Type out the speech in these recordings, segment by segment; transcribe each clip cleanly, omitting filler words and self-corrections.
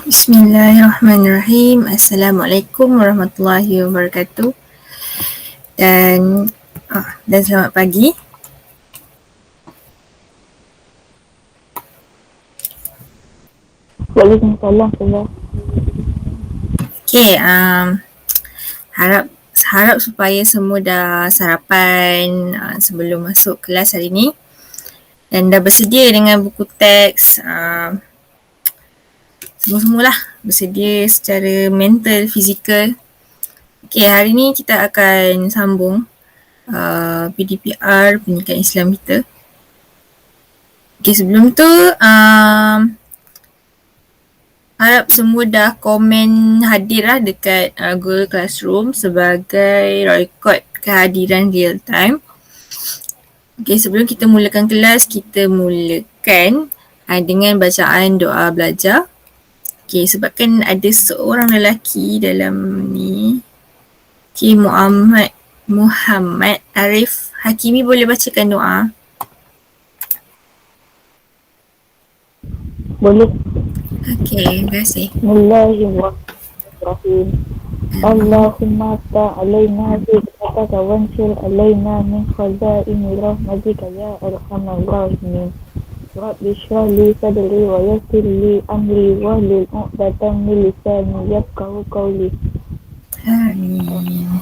Bismillahirrahmanirrahim. Assalamualaikum warahmatullahi wabarakatuh. Dan selamat pagi. Waalaikumsalam Allah. Okay, harap supaya semua dah sarapan sebelum masuk kelas hari ni dan dah bersedia dengan buku teks, semua-semualah bersedia secara mental, fizikal. Okay, hari ni kita akan sambung PDPR Pendidikan Islam kita. Okay, sebelum tu harap semua dah komen hadir lah dekat Google Classroom sebagai rekod kehadiran real time. Okay, sebelum kita mulakan kelas, kita mulakan dengan bacaan doa belajar. Okay, sebabkan ada seorang lelaki dalam ni. Okay, Muhammad Arif Hakimi, boleh bacakan doa? Boleh. Okay, terima kasih. Bismillahirrahmanirrahim. Allahumma ta'alaina bi'atika wanshur alaina min khazaini rahmatika ya arhamar rahimin. Rabbi shrah li sadri wa yassir li amri wahlul 'uqdatam min lisani yafqahu qawli. Amin.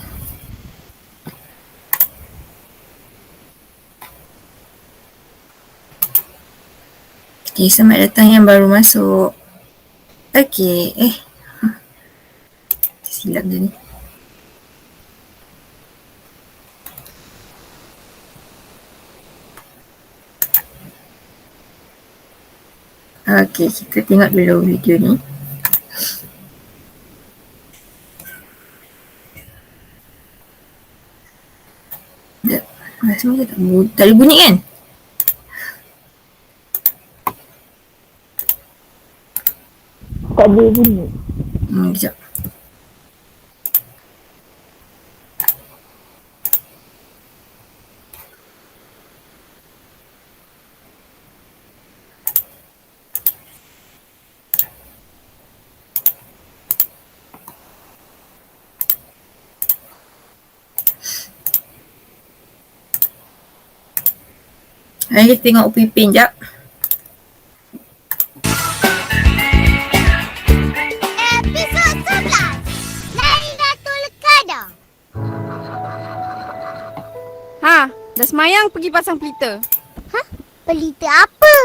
Okay, selamat datang yang baru masuk. Okay, silap je ni. Okay, kita tengok dulu video ni. Rasanya tak ada bunyi kan? Tak ada bunyi. Sekejap. Hari kita tengok Upipin jap. Episod 11 Lailatul Qadar. Dah semayang pergi pasang pelita. Pelita apa?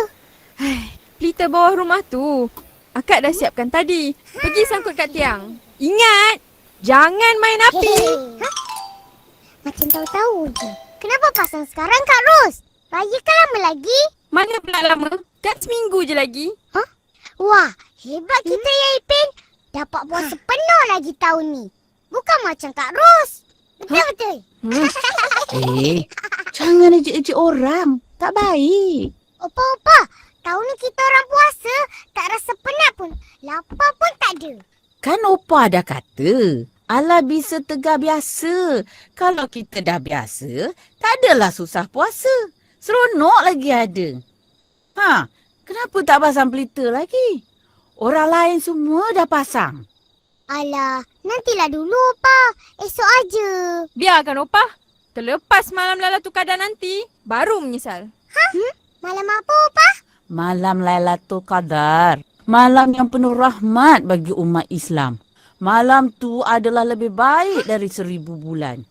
Pelita bawah rumah tu. Akak dah siapkan tadi. Pergi sangkut kat tiang. Ingat, jangan main api. Macam tahu-tahu je. Kenapa pasang sekarang, Kak Ros? Raya kan lama lagi? Mana pula lama? Kan seminggu je lagi. Wah, hebat kita ya Ipin. Dapat puasa penuh lagi tahun ni. Bukan macam Kak Ros. Betul-betul. Jangan ejek-ejek orang. Tak baik. Opa-opa, tahun ni kita orang puasa. Tak rasa penat pun. Lapar pun tak ada. Kan opa dah kata, ala bisa tegar biasa. Kalau kita dah biasa, tak adalah susah puasa. Seronok lagi ada. Kenapa tak pasang pelita lagi? Orang lain semua dah pasang. Alah, nantilah dulu Opa. Esok aja. Biarkan opah. Terlepas malam Lailatul Qadar nanti, baru menyesal. Malam apa Opa? Malam Lailatul Qadar. Malam yang penuh rahmat bagi umat Islam. Malam tu adalah lebih baik dari 1000 bulan.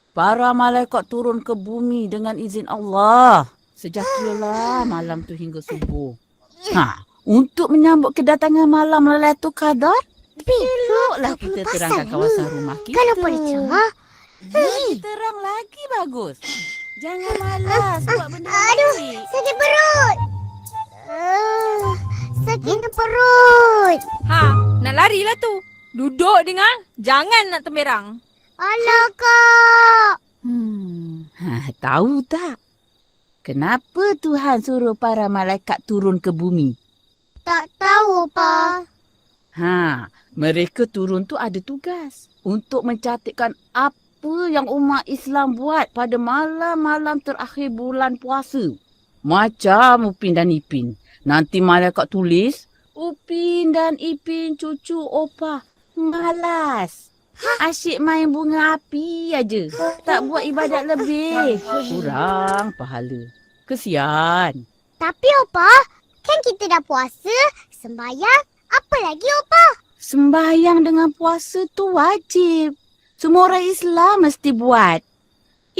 Para malaikat turun ke bumi dengan izin Allah. Sejatilah malam tu hingga subuh. Untuk menyambut kedatangan malam Lailatul Qadar, eloklah kita terangkan kawasan rumah kita. Kalau boleh cerah. Terang lagi bagus. Jangan malas buat benda Aduh, baik. sakit perut. Sakit perut. Nak larilah tu. Duduk dengar, jangan nak temberang. Alah Kak. Tahu tak? Kenapa Tuhan suruh para malaikat turun ke bumi? Tak tahu Opa. Mereka turun tu ada tugas untuk mencatatkan apa yang umat Islam buat pada malam-malam terakhir bulan puasa. Macam Upin dan Ipin. Nanti malaikat tulis Upin dan Ipin cucu opa malas. Asyik main bunga api aja. Tak buat ibadat lebih. Kurang pahala. Kesian. Tapi Opa, kan kita dah puasa, sembahyang, apa lagi Opa? Sembahyang dengan puasa tu wajib. Semua orang Islam mesti buat.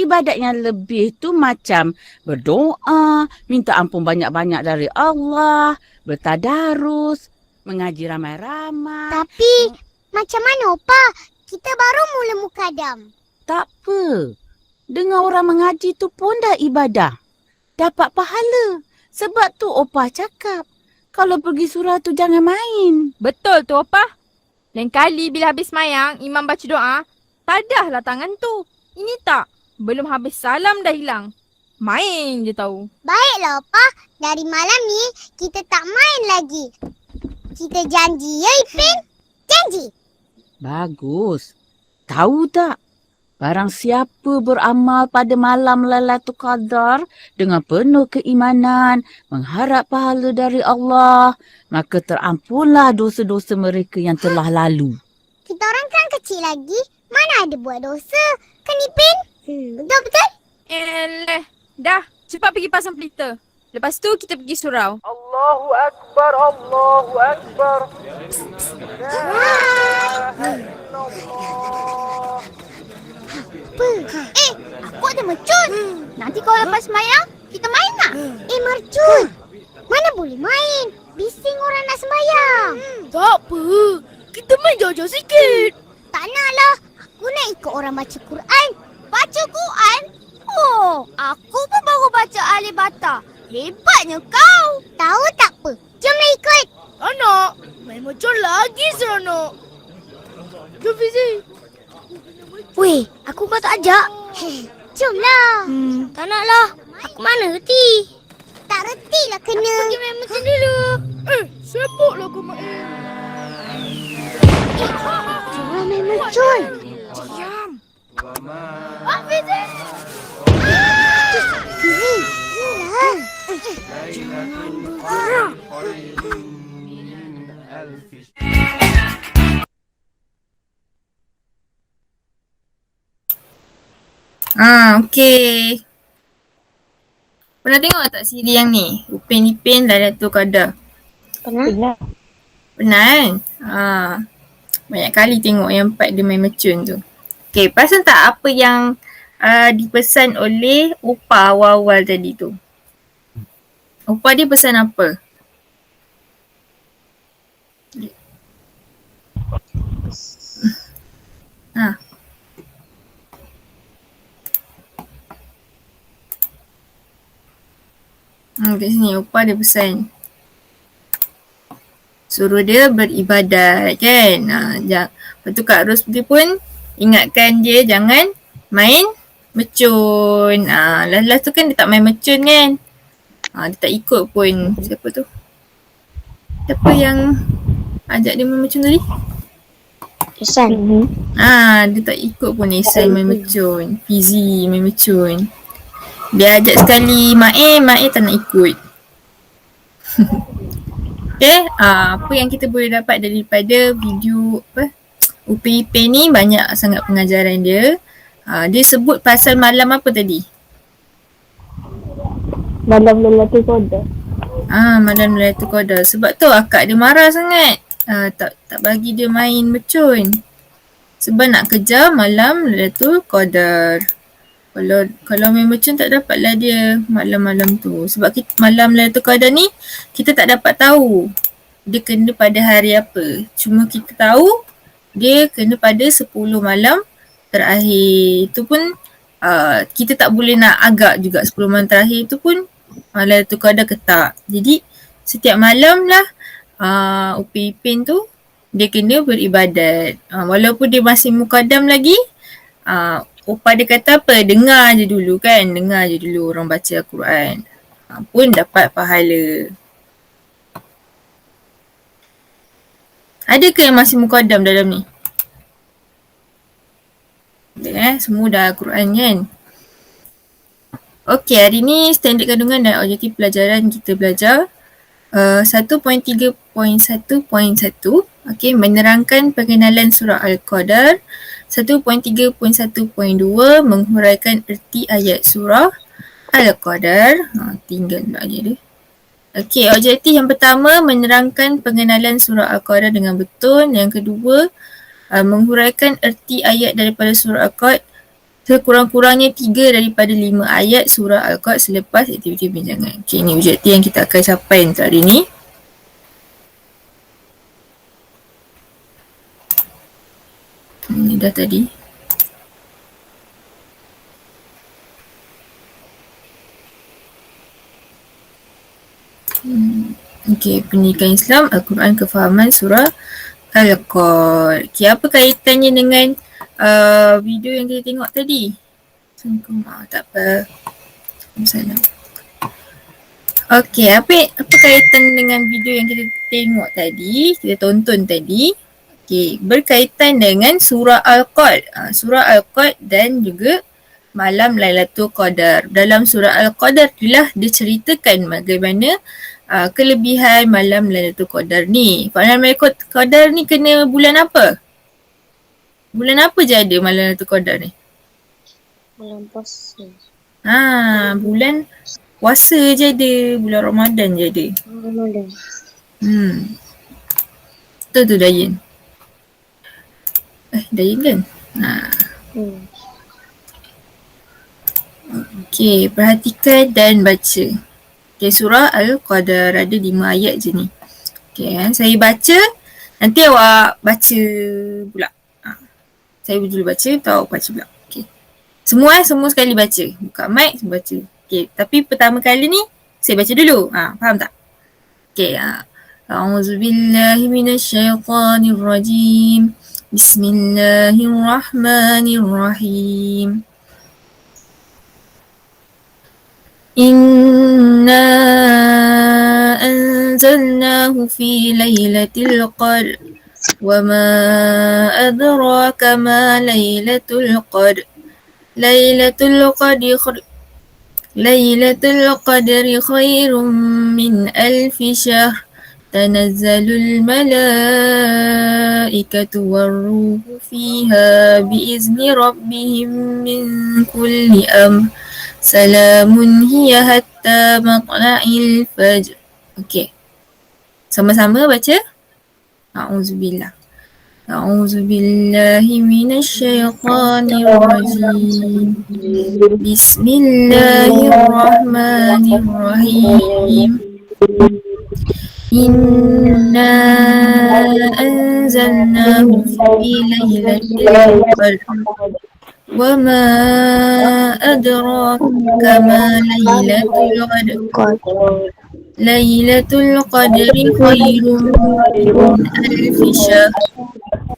Ibadat yang lebih tu macam berdoa, minta ampun banyak-banyak dari Allah, bertadarus, mengaji ramai-ramai. Tapi, macam mana Opa? Kita baru mula mukadam. Tak apa. Dengar orang mengaji tu pun dah ibadah. Dapat pahala. Sebab tu opah cakap, kalau pergi surau tu jangan main. Betul tu Opa. Lain kali bila habis mayang, imam baca doa, tadahlah tangan tu. Ini tak, belum habis salam dah hilang. Main je tahu. Baiklah Opa, dari malam ni kita tak main lagi. Kita janji ya Ipin? Janji. Bagus. Tahu tak? Barang siapa beramal pada malam Lailatul Qadar dengan penuh keimanan, mengharap pahala dari Allah, maka terampunlah dosa-dosa mereka yang telah lalu. Kita orang kan kecil lagi, mana ada buat dosa? Kan Ipin? Betul-betul? Eleh, dah cepat pergi pasang pelita. Lepas tu kita pergi surau. Allahu Akbar, Allahu Akbar. Apa? Aku ada mercun. Nanti kalau lepas sembahyang, kita main tak? Mercun. Mana boleh main? Bising orang nak sembahyang. Tak apa. Kita main jauh-jauh sikit. Tak naklah. Aku nak ikut orang baca Quran. Baca Quran? Oh, aku pun baru baca Alif Bata. Hebatnya kau. Tahu tak apa? Jomlah ikut. Tak nak. Main macam lagi seronok. Jom Fizi. Weh, aku kau tak ajak. Jomlah. Tak naklah. Aku mana reti. Tak reti lah kena. Pergi main mercun dulu. Sibuklah kau main. Jomlah main mercun. Diam. Fizi. Fizi. Okey. Pernah tengok tak siri yang ni? Upin Ipin Lailatul Qadar. Pernah. Pernah kan? Banyak kali tengok yang part dia main mercun tu. Okey, perasan tak apa yang dipesan oleh Opah awal-awal tadi tu? Opah dia pesan apa? Kat sini Opah dia pesan suruh dia beribadat kan. Lepas tu Kak Ros pun ingatkan dia jangan main mercun. Last tu kan dia tak main mercun kan. Dia tak ikut pun. Siapa tu? Siapa yang ajak dia main mercun tadi? Ihsan. Dia tak ikut pun Ihsan main mercun. Fizi main mercun. Dia ajak sekali Mae tak nak ikut. Okay, apa yang kita boleh dapat daripada video Upin Ipin ni, banyak sangat pengajaran dia. Dia sebut pasal malam apa tadi? Malam Lailatul Qadar. Malam Lailatul Qadar. Sebab tu akak dia marah sangat. Tak bagi dia main mercun. Sebab nak kejar malam Lailatul Qadar. Kalau main mercun tak dapatlah dia malam-malam tu. Sebab malam Lailatul Qadar ni kita tak dapat tahu dia kena pada hari apa. Cuma kita tahu dia kena pada 10 malam terakhir. Itu pun kita tak boleh nak agak juga 10 malam terakhir tu pun Lailatul Qadar ke tak. Jadi setiap malam lah Upin Ipin tu dia kena beribadat. Walaupun dia masih mukadam lagi, Opah dia kata apa? Dengar je dulu kan. Dengar je dulu orang baca Al-Quran. Pun dapat pahala. Ada ke yang masih mukadam dalam ni? Ada semua dah Al-Quran kan? Okey, hari ni standard kandungan dan objektif pelajaran kita belajar 1.3.1.1 okey, menerangkan pengenalan surah Al-Qadar. 1.3.1.2 menghuraikan erti ayat surah Al-Qadar. Tinggal pula je dia. Okey, objektif yang pertama menerangkan pengenalan surah Al-Qadar dengan betul. Yang kedua, menghuraikan erti ayat daripada surah Al-Qadar sekurang-kurangnya 3 daripada 5 ayat surah Al-Qadar selepas aktiviti bincangan. Okey, ini objektif yang kita akan capai untuk hari ini. Ini dah tadi. Okey, pendidikan Islam, Al-Quran, kefahaman surah Al-Qadar. Okey, apa kaitannya dengan video yang kita tengok tadi? Tak apa. Salam. Okey, apa kaitan dengan video yang kita tengok tadi, kita tonton tadi? Okey, berkaitan dengan surah Al-Qadar. Surah Al-Qadar dan juga malam Lailatul Qadar. Dalam surah Al-Qadar itulah diceritakan bagaimana kelebihan malam Lailatul Qadar ni. Malam Lailatul Qadar ni kena bulan apa? Bulan apa je ada malam Lailatul Qadar ni? Bulan puasa. Bulan puasa je ada, bulan Ramadan je ada. Ramadan. Betul tu Dayan. Dayan kan? Okey, perhatikan dan baca. Okey, surah Al-Qadar ada 5 ayat je ni. Okey, saya baca, nanti awak baca pula. Saya dulu baca, atau awak baca pula. Okey. Semua sekali baca. Buka mic, semua baca. Okey, tapi pertama kali ni saya baca dulu. Faham tak? Okey, A'udzubillahi minasyaitanirrajim. Bismillahirrahmanirrahim. Inna anzalnahu fi lailatul qadr wa ma adraka ma lailatul qadr. Lailatul qadri khairum min alfi syahr. Tanazzalul malaikatu warruhu fiha biizni rabbihim min kulli amr. Salamun hiya hatta matla'il fajr. Okey. Sama-sama baca. A'udzubillah. A'udzubillahi minasyaitanirrajim. Bismillahirrahmanirrahim. Inna anzalnahu fi lailatul qadr. Wa ma adraka ma lailatul qadr. Lailatul qadri khairun min alfi syahr.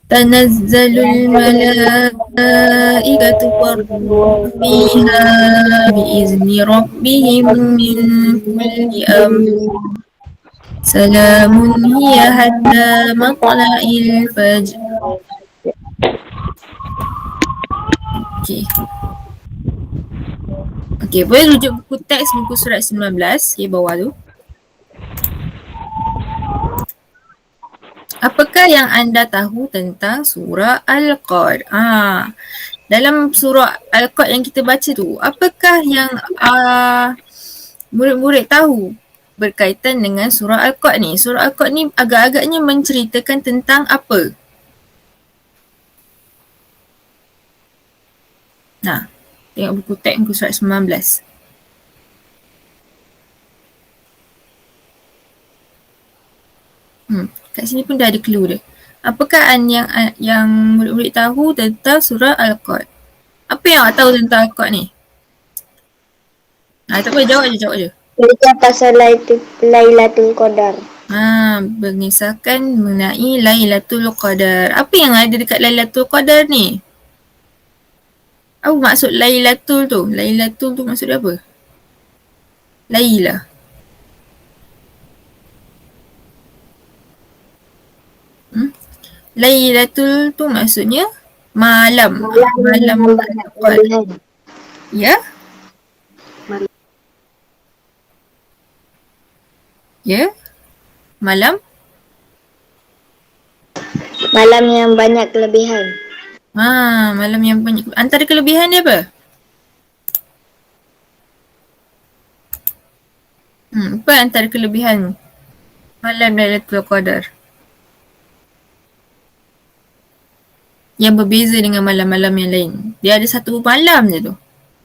Tanazzalul malaikatu warruhu fiha biizni rabbihim min kulli amr. Salamun hiya hatta matla'il fajr. Okey, boleh rujuk buku teks muka surat 19 bawah tu. Apakah yang anda tahu tentang surah Al-Qadar? Dalam surah Al-Qadar yang kita baca tu, apakah yang murid-murid tahu berkaitan dengan surah Al-Qadar ni? Surah Al-Qadar ni agak-agaknya menceritakan tentang apa? Tengok buku teks muka surat 19. Kat sini pun dah ada clue dia. Apakah yang murid-murid tahu tentang surah Al-Qadar? Apa yang awak tahu tentang Al-Qadar ni? Tak apa, jawab je. Cerita pasal Lailatul Qadar. Mengisahkan mengenai Lailatul Qadar. Apa yang ada dekat Lailatul Qadar ni? Apa maksud Lailatul tu? Lailatul tu maksud dia apa? Laila. Lailatul tu maksudnya malam. Malam Qadar. Ya? Ya? Malam? Malam yang banyak kelebihan. Malam yang banyak. Antara kelebihan dia apa? Apa antara kelebihan malam Lailatul Qadar yang berbeza dengan malam-malam yang lain? Dia ada satu malam je tu.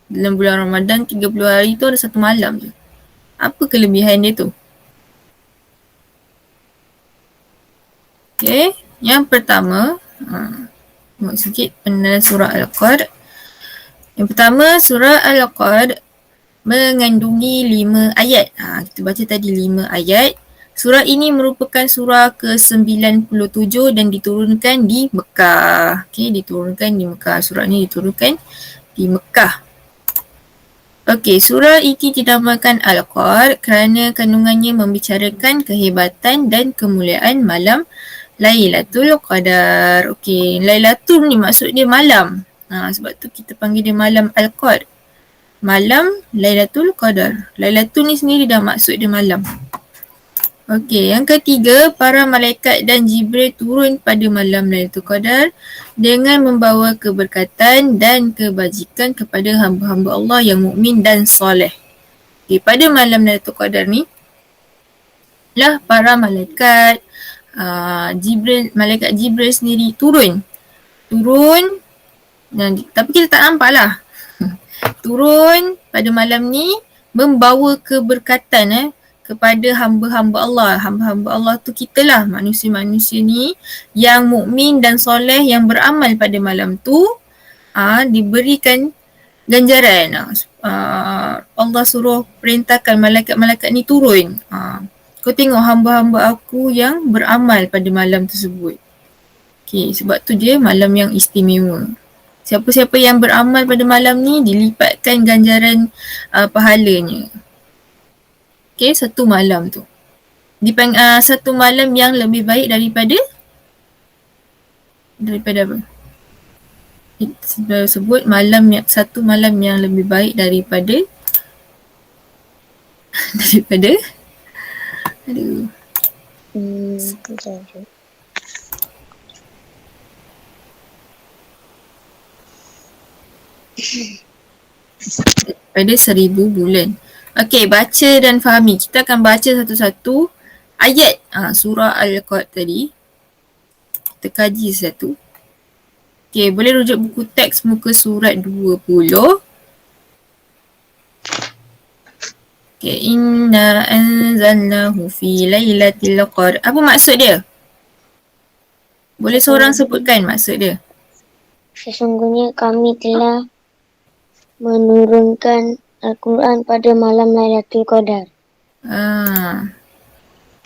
Dalam bulan Ramadan 30 hari tu ada satu malam je. Apa kelebihan dia tu? Okay, yang pertama, tengok sikit pengenalan surah Al-Qad. Yang pertama, surah Al-Qad mengandungi 5 ayat. Kita baca tadi 5 ayat. Surah ini merupakan surah ke-97 dan diturunkan di Mekah. Okay, diturunkan di Mekah. Surah ini diturunkan di Mekah. Okey, surah ini dinamakan Al-Qad kerana kandungannya membicarakan kehebatan dan kemuliaan malam Lailatul Qadar. Okey, Lailatul ni maksud dia malam. Sebab tu kita panggil dia malam Al-Qad. Malam Lailatul Qadar. Lailatul ni sendiri dah maksud dia malam. Okey, yang ketiga, para malaikat dan Jibril turun pada malam Lailatul Qadar dengan membawa keberkatan dan kebajikan kepada hamba-hamba Allah yang mukmin dan soleh. Okey, pada malam Lailatul Qadar ni lah para malaikat malaikat Jibril sendiri turun. Tapi kita tak nampak lah. Turun pada malam ni membawa keberkatan kepada hamba-hamba Allah. Hamba-hamba Allah tu kita lah, manusia-manusia ni yang mukmin dan soleh yang beramal pada malam tu diberikan ganjaran. Allah suruh perintahkan malaikat-malaikat ni turun. Kau tengok hamba-hamba aku yang beramal pada malam tersebut. Okay, sebab tu dia malam yang istimewa. Siapa-siapa yang beramal pada malam ni dilipatkan ganjaran pahalanya. Okay, satu malam tu. Satu malam yang lebih baik daripada apa? Kita sebut satu malam yang lebih baik daripada daripada 1000 bulan. Okey, baca dan fahami. Kita akan baca satu-satu ayat surah Al-Qad tadi. Kita kaji satu. Okey, boleh rujuk buku teks muka surat 20. Okey, inna anzalnahu fi lailatul qadar. Apa maksud dia? Boleh seorang sebutkan maksud dia? Sesungguhnya kami telah menurunkan Al-Quran pada malam Lailatul Qadar.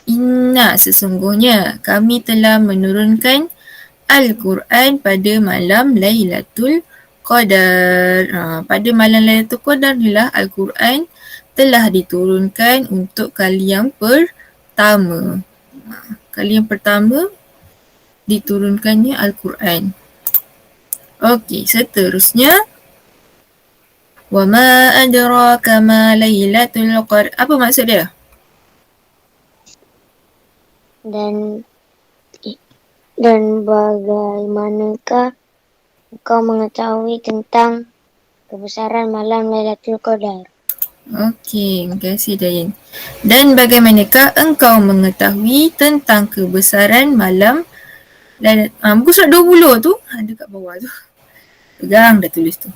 Inna, sesungguhnya kami telah menurunkan Al-Quran pada malam Lailatul Qadar. Pada malam Lailatul Qadar inilah Al-Quran telah diturunkan untuk kali yang pertama. Kali yang pertama diturunkannya Al-Quran. Okey, seterusnya. Wa ma adraka ma Lailatul Qadar. Apa maksud dia? Dan bagaimanakah engkau mengetahui tentang kebesaran malam Lailatul Qadar? Okey, terima kasih Dayan. Dan bagaimanakah engkau mengetahui tentang kebesaran malam Lailatul muka surat 20 tu ada kat bawah tu. Pegang dah tulis tu.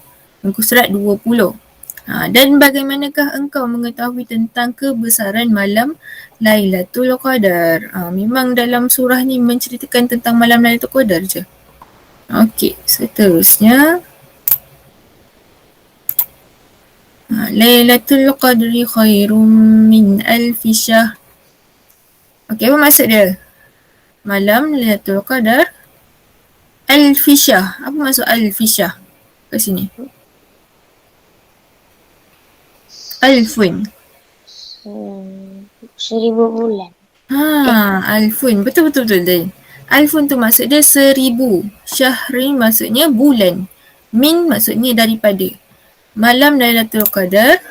Muka surat 20. Dan bagaimanakah engkau mengetahui tentang kebesaran malam Lailatul Qadar? Memang dalam surah ni menceritakan tentang malam Lailatul Qadar je. Okey, seterusnya. Lailatul Qadri khairum min alfi syahr. Okey, apa maksud dia? Malam Lailatul Qadar alfi syahr. Apa maksud alfi syahr? Kat sini. Alfun. 1000 bulan. Alfun. Betul. Alfun tu maksud dia 1000. Syahrin maksudnya bulan. Min maksudnya daripada. Malam Lailatul Qadar.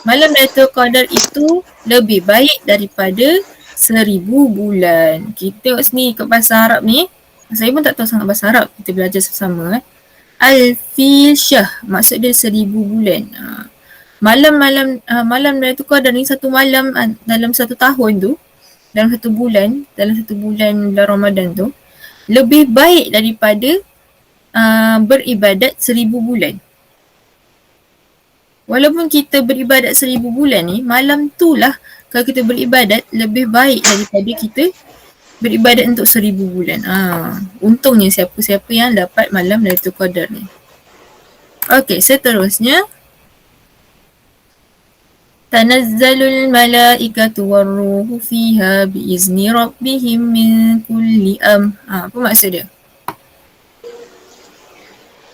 Malam Lailatul Qadar itu lebih baik daripada 1000 bulan. Kita tengok sini kat bahasa Arab ni. Saya pun tak tahu sangat bahasa Arab. Kita belajar sama-sama. Al-Filsyah. Maksud dia 1000 bulan. Malam Lailatul Qadar ni satu malam dalam satu tahun tu. Dalam satu bulan bulan Ramadan tu. Lebih baik daripada beribadat 1000 bulan. Walaupun kita beribadat 1000 bulan ni, malam tu lah kalau kita beribadat lebih baik daripada kita beribadat untuk 1000 bulan. Untungnya siapa-siapa yang dapat malam Lailatul Qadar ni. Okey, seterusnya. Tanazzalul malaikatu warruhu fiha biizni rabbihim min kulli apa maksud dia?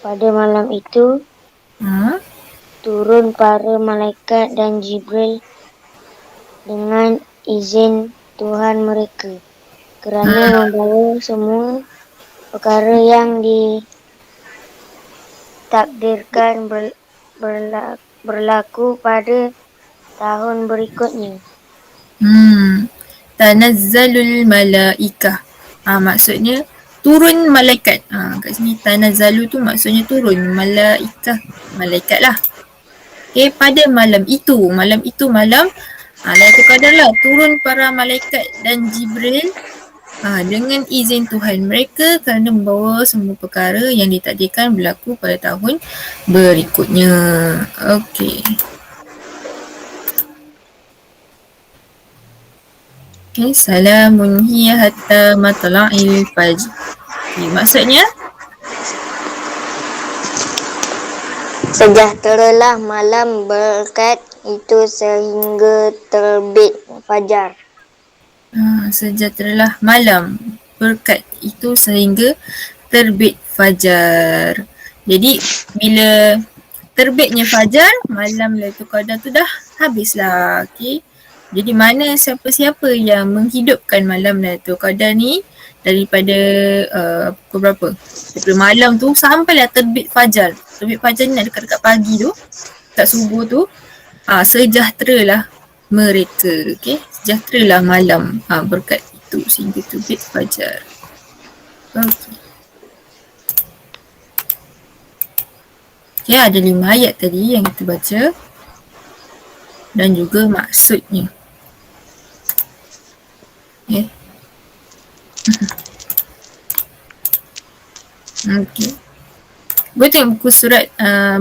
Pada malam itu, turun para malaikat dan Jibril dengan izin Tuhan mereka kerana membawa semua perkara yang ditakdirkan berlaku pada tahun berikutnya. Tanazzalul malaikah. Maksudnya turun malaikat. Kat sini tanazzalu tu maksudnya turun. Malaikah, malaikat lah. Okay, pada malam itu malam Lailatul Qadar lah. Turun para malaikat dan Jibril dengan izin Tuhan mereka kerana membawa semua perkara yang ditakdirkan berlaku pada tahun berikutnya. Okey. Okay, salamun hiya hatta matla'il fajr. Okay, maksudnya Sejahteralah malam berkat itu sehingga terbit fajar. Sejahteralah malam berkat itu sehingga terbit fajar. Jadi bila terbitnya fajar, malam Lailatul Qadar tu dah habislah. Okey. Jadi mana siapa-siapa yang menghidupkan malam Lailatul Qadar ni daripada pukul berapa? Daripada malam tu sampailah terbit fajar. Terbit fajar ni nak dekat-dekat pagi tu, dekat subuh tu, sejahteralah mereka. Okey, sejahteralah malam berkat itu sehingga terbit fajar. Okey. Okey, ada 5 ayat tadi yang kita baca dan juga maksudnya. Okey. Okey. Boleh tengok buku surat,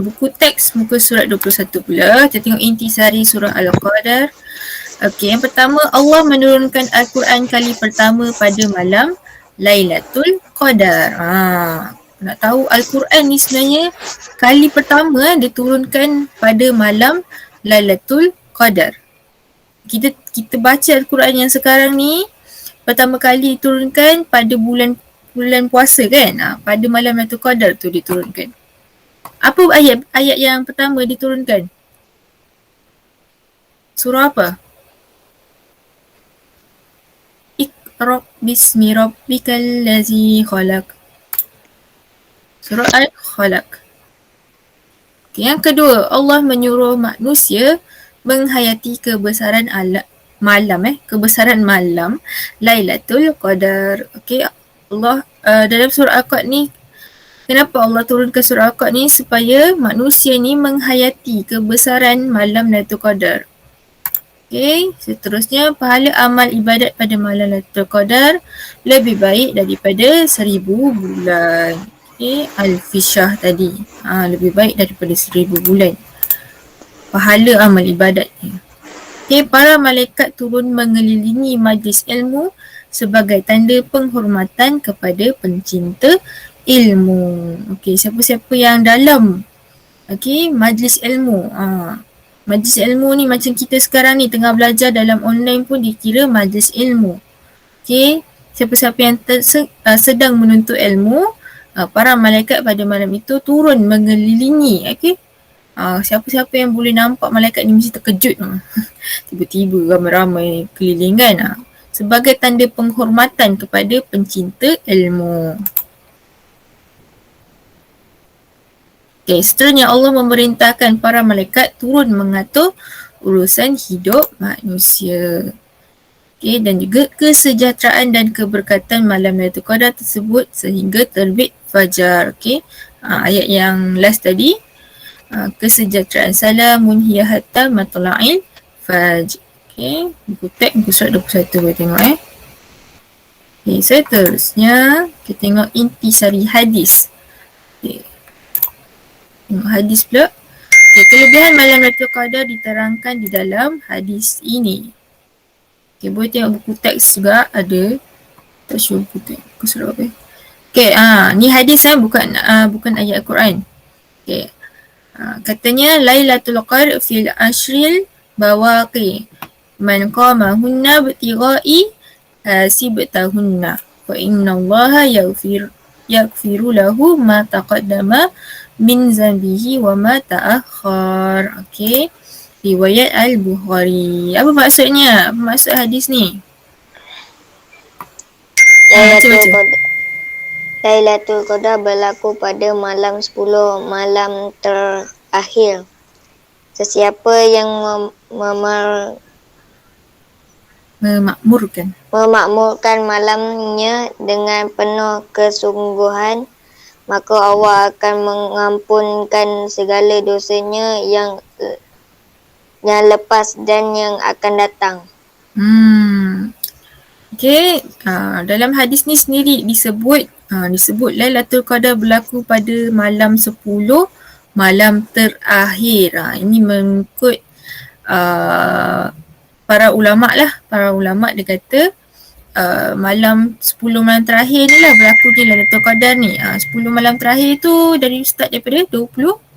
buku teks muka surat 21 pula. Kita tengok intisari surah Al-Qadar. Okey, yang pertama Allah menurunkan Al-Quran kali pertama pada malam Lailatul Qadar. Nak tahu Al-Quran ni sebenarnya kali pertama diturunkan pada malam Lailatul Qadar. Kita baca Al-Quran yang sekarang ni pertama kali diturunkan pada bulan puasa kan? Pada malam Lailatul Qadar tu diturunkan. Apa ayat yang pertama diturunkan? Surah apa? Iqra bismi rabbikal ladzi khalaq. Surah Al-Khalaq. Okay, yang kedua, Allah menyuruh manusia menghayati kebesaran kebesaran malam Lailatul Qadar. Okey, Allah dalam surah Al-Qad ni, kenapa Allah turunkan surah Al-Qad ni? Supaya manusia ni menghayati kebesaran malam Lailatul Qadar. Okey, seterusnya pahala amal ibadat pada malam Lailatul Qadar lebih baik daripada 1000 bulan. Okey, Al-Fisyah tadi lebih baik daripada 1000 bulan pahala amal ibadatnya. Okey, para malaikat turun mengelilingi majlis ilmu sebagai tanda penghormatan kepada pencinta ilmu. Okey, siapa-siapa yang dalam majlis ilmu. Majlis ilmu ni macam kita sekarang ni tengah belajar dalam online pun dikira majlis ilmu. Okey, siapa-siapa yang sedang menuntut ilmu, para malaikat pada malam itu turun mengelilingi. Okey. Siapa-siapa yang boleh nampak malaikat ni mesti terkejut. Tiba-tiba ramai-ramai keliling kan. Sebagai tanda penghormatan kepada pencinta ilmu. Okay, seterusnya Allah memerintahkan para malaikat turun mengatur urusan hidup manusia. Okay, dan juga kesejahteraan dan keberkatan malam Lailatul Qadar tersebut sehingga terbit fajar. Okay, ayat yang last tadi, kesejahteraan salamun hiya hatta matla'il fajr. Okay, buku teks muka surat 21 boleh tengok Okay, seterusnya kita tengok intisari hadis. Okay, tengok hadis pula. Okay, kelebihan malam Lailatul Qadar diterangkan di dalam hadis ini. Okay, boleh tengok buku teks juga ada. Tak sure buku teks. Buku surat apa? Okay, ni hadis bukan ayat Al-Quran. Okay. Katanya Lailatul Qadar fil ashril bawaqi. Man qama hunna btighai sibtahunna. Wa inna allaha yaghfiru lahu ma taqaddama min zambihi wa ma ta'akhkhar. Okay. Riwayat Al-Bukhari. Apa maksudnya? Apa maksud hadis ni? Lailatul Qadar berlaku pada malam 10 malam terakhir. Sesiapa yang memakmurkan malamnya dengan penuh kesungguhan, maka Allah akan mengampunkan segala dosanya yang lepas dan yang akan datang. Okay, dalam hadis ni sendiri disebut Lailatul Qadar berlaku pada malam 10 malam terakhir. Ini mengikut para ulama' lah. Para ulama' dia kata malam 10 malam terakhir ni lah berlaku je Lailatul Qadar ni. 10 malam terakhir tu start daripada 20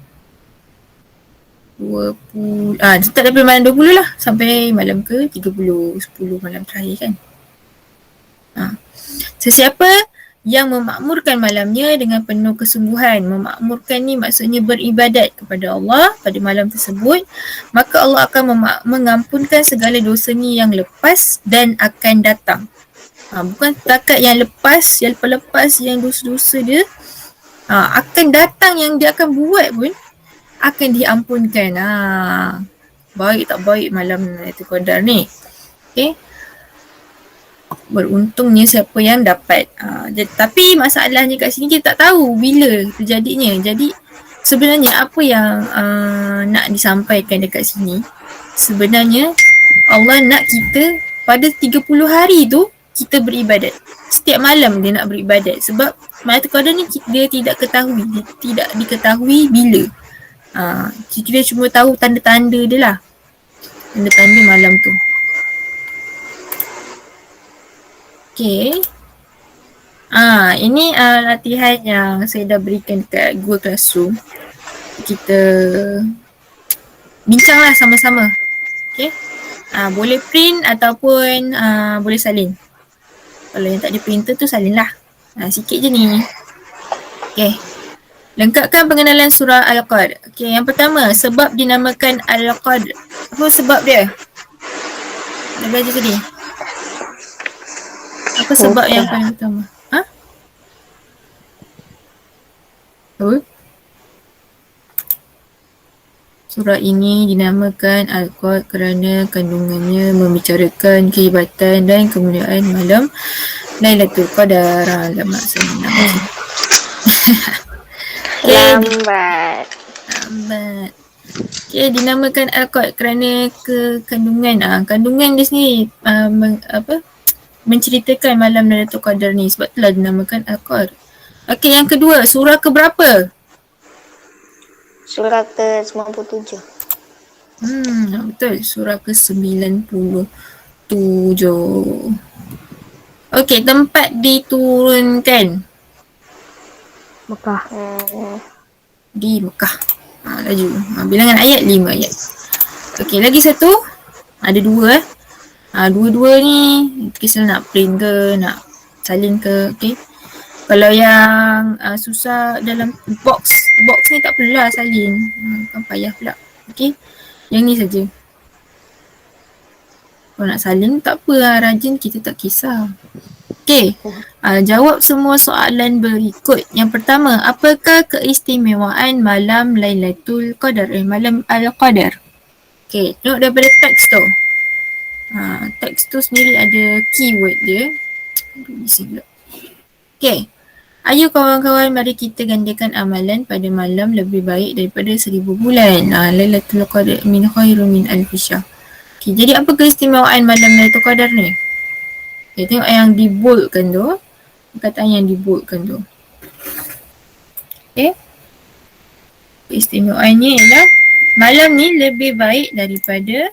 start daripada malam 20 lah sampai malam ke 30, 10 malam terakhir kan. Sesiapa yang memakmurkan malamnya dengan penuh kesungguhan, memakmurkan ni maksudnya beribadat kepada Allah pada malam tersebut, maka Allah akan mengampunkan segala dosanya yang lepas dan akan datang. Bukan setakat yang lepas, yang lepas yang dosa-dosa dia, akan datang yang dia akan buat pun akan diampunkan. Baik tak baik malam Lailatul Qadar ni. Okay. Beruntungnya siapa yang dapat. Tapi masalahnya kat sini kita tak tahu bila terjadinya. Jadi sebenarnya apa yang nak disampaikan dekat sini, sebenarnya Allah nak kita pada 30 hari tu kita beribadat. Setiap malam dia nak beribadat. Sebab Lailatul Qadar ni dia tidak diketahui bila. Kita cuma tahu tanda-tanda dia lah. Tanda-tanda malam tu. Okay. Ini latihan yang saya dah berikan dekat Google Classroom. Kita bincanglah sama-sama. Okay. Boleh print ataupun boleh salin. Kalau yang tak ada printer tu salin lah. Sikit je ni. Okay. Lengkapkan pengenalan surah Al-Qadr. Okay, yang pertama, sebab dinamakan Al-Qadr. Apa sebab dia? Dah belajar tadi. Apa sebab yang paling utama? Surah ini dinamakan Al-Qadr kerana kandungannya membicarakan kehebatan dan kemuliaan malam Lailatul Qadar. Alamak, senang. Lambat. Okay, dinamakan Al-Qadr kerana kandungan. Kandungan dia sendiri menceritakan malam Lailatul Qadar ni. Sebab itulah dinamakan Al-Qadr. Okay, yang kedua, surah keberapa? Surah ke-97. Betul, surah ke-97. Okay, tempat diturunkan. Mekah. Di Mekah. Laju. Bilangan ayat 5 ayat. Okey, lagi satu. Ada dua. Dua-dua ni kisah nak print ke, nak salin ke. Okey. Kalau yang susah dalam box ni tak perlulah salin. Kan payah pula. Okey. Yang ni saja. Kalau nak salin tak apa, rajin kita tak kisah. Okey, jawab semua soalan berikut. Yang pertama, apakah keistimewaan malam Lailatul Qadar? Malam Al-Qadar. Okey, tengok daripada teks tu. Teks tu sendiri ada keyword dia. Isi pula. Okay. Ayo kawan-kawan, mari kita gandakan amalan pada malam lebih baik daripada 1000 bulan. Lailatul Qadar min khairun min alfi syahr. Okay, jadi apa keistimewaan malam Lailatul Qadar ni? Okay, tengok yang diboldkan tu. Perkataan yang diboldkan tu. Okay. Keistimewaannya ialah malam ni lebih baik daripada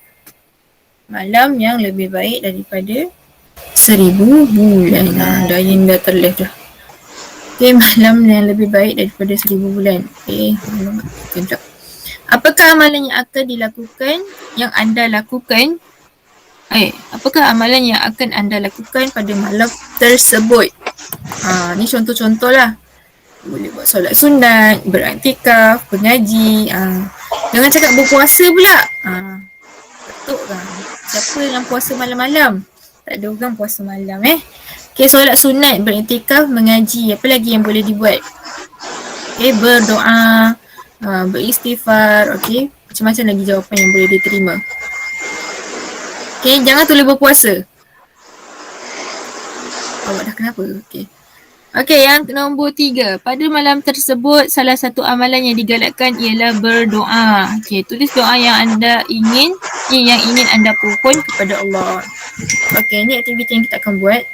malam yang lebih baik daripada 1000 bulan. Dah yang dah terleh dah. Okay, malam yang lebih baik daripada 1000 bulan. Okay, kejap. Apakah amalan yang akan dilakukan, yang anda lakukan? Apakah amalan yang akan anda lakukan pada malam tersebut? Ni contoh-contoh lah. Boleh buat solat sunat, beraktikaf, mengaji. Jangan cakap berpuasa pula. Betul kan? Siapa yang puasa malam-malam? Tak ada orang puasa malam Okay, solat sunat, beriktikaf, mengaji. Apa lagi yang boleh dibuat? Okay, berdoa, beristighfar. Okay, macam-macam lagi jawapan yang boleh diterima. Okay, jangan tulis berpuasa. Awak dah kenapa? Okay, yang nombor 3. Pada malam tersebut, salah satu amalan yang digalakkan ialah berdoa. Okay, tulis doa yang anda ingin, yang ingin anda pohon kepada Allah. Okay, ni aktiviti yang kita akan buat.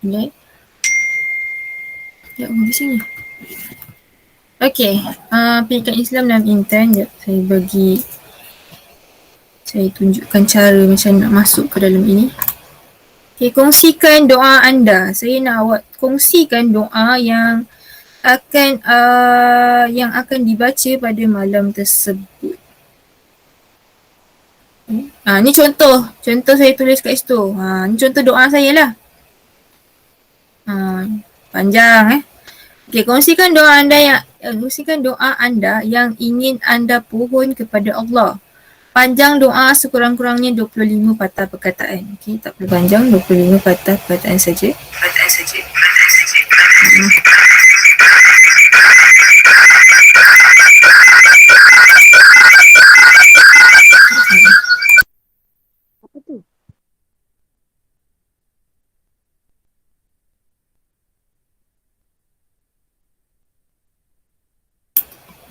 Okay. Ya Allah, di sini. Okay, pendidikan Islam dalam intan. Saya tunjukkan cara macam nak masuk ke dalam ini. Okay, kongsikan doa anda. Saya nak awak kongsikan doa yang akan dibaca pada malam tersebut. Ni contoh saya tulis kat situ. Ni contoh doa saya lah. Panjang Okay, kongsikan doa anda yang ingin anda pohon kepada Allah. Panjang doa sekurang-kurangnya 25 patah perkataan. Okay, tak perlu panjang, 25 patah perkataan saja. Apa tu?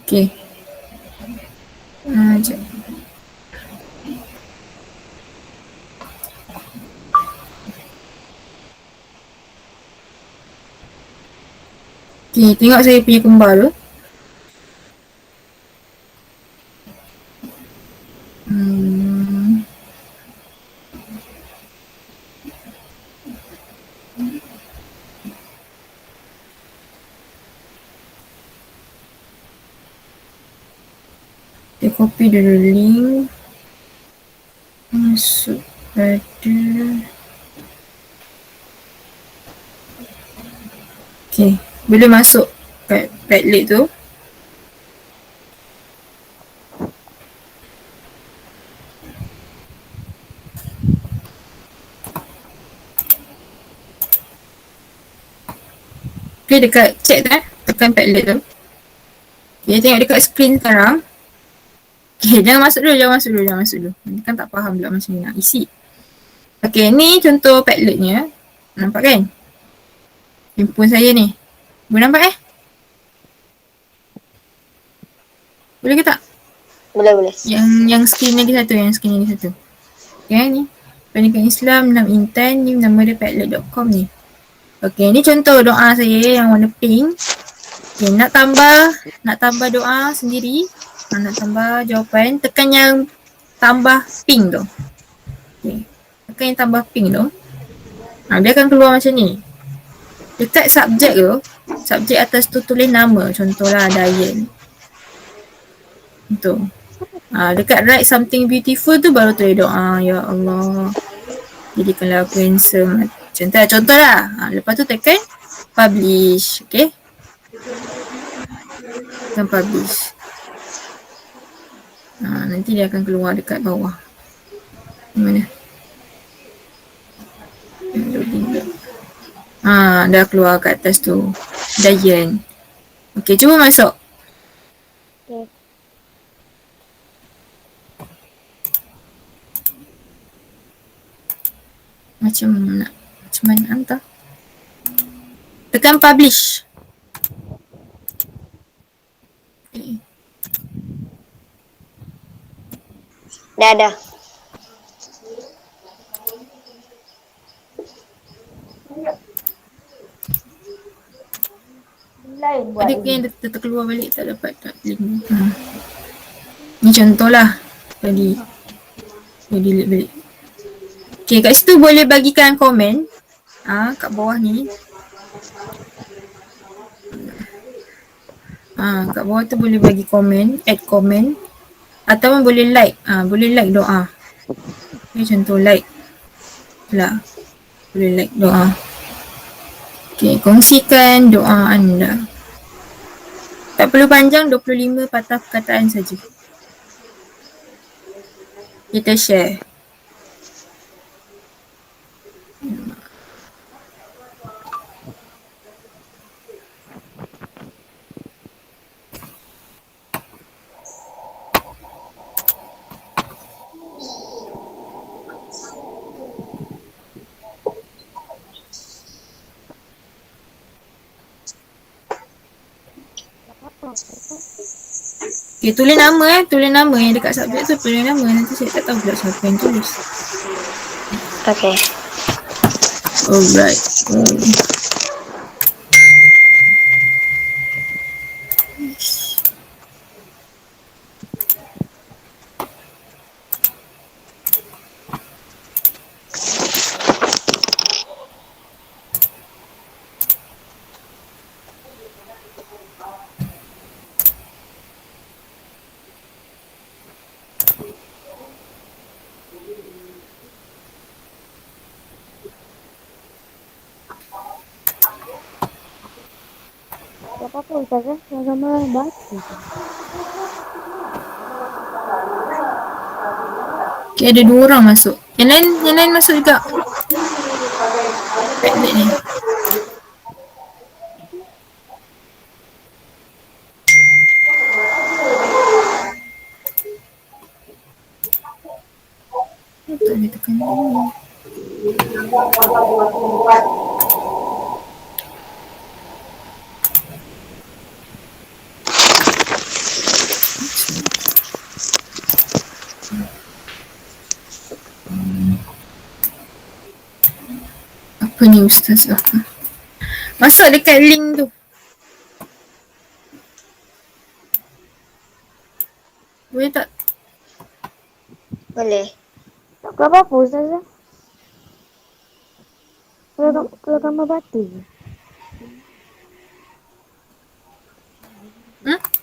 Okay. Sekejap. Okay, tengok saya punya kembar tu. Dia copy dulu link. Masuk pada. Okay, boleh masuk kat Padlet tu. Okay, dekat check tu tekan Padlet tu. Okay, tengok dekat screen sekarang. Okay, jangan masuk dulu. Nanti kan tak faham pula macam ni nak isi. Okay, ni contoh Padletnya. Nampak kan? Handphone saya ni. Boleh nampak Boleh ke tak? Boleh. Yang screen lagi satu. Okay, ni. Pendidikan Islam 6 Intan. Ni nama dia padlet.com ni. Okay, ni contoh doa saya yang warna pink. Okay, nak tambah doa sendiri. Nak tambah jawapan. Tekan yang tambah pink tu. Okay. Tekan yang tambah pink tu. Dia akan keluar macam ni. Dekat subjek tu, subjek atas tu tulis nama. Contohlah Dayan. Tu. Dekat write something beautiful tu baru tulis doa. Ya Allah, jadikanlah aku handsome. Contoh lah. Lepas tu tekan publish. Okay. Tekan publish. Nanti dia akan keluar dekat bawah. Mana? Dah keluar kat atas tu. Dayan. Okay, cuba masuk. Okay. macam mana hantar. Tekan publish. Okay. Dah. Lain buat Ada ni. yang dia terkeluar balik tak dapat tak link. Ni contoh lah. Tadi. Dia delete balik. Okay, kat situ boleh bagikan komen. Kat bawah ni. Kat bawah tu boleh bagi komen, add komen. Atau boleh like. Boleh like doa. Ni contoh like. Lah. Boleh like doa. Okay, kongsikan doa anda. Tak perlu panjang, 25 patah perkataan saja. Kita share. Okay, tulis nama tulis nama yang dekat subjek tu, tulis nama. Nanti saya tak tahu pula siapa yang tulis. Okay. Alright. Tak apa-apa Ustazah, sama-sama baca. Okay, ada 2 orang masuk. Yang lain masuk juga. Padlet ni. Tak boleh tekan dulu. Apa ni Ustazah? Masuk dekat link tu. Boleh tak? Boleh. Tak apa-apa Ustazah. Kalau gambar batu je.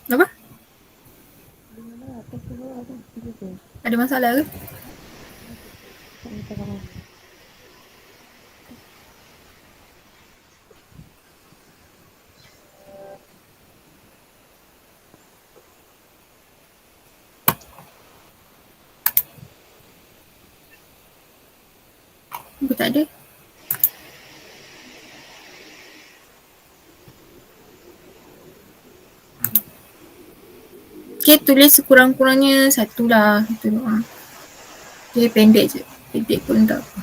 Apa? Ada masalah ke? Apa tak ada? Okay, tulis sekurang-kurangnya satu lah. Satu doa. Okay, pendek je. Pendek pun tak apa.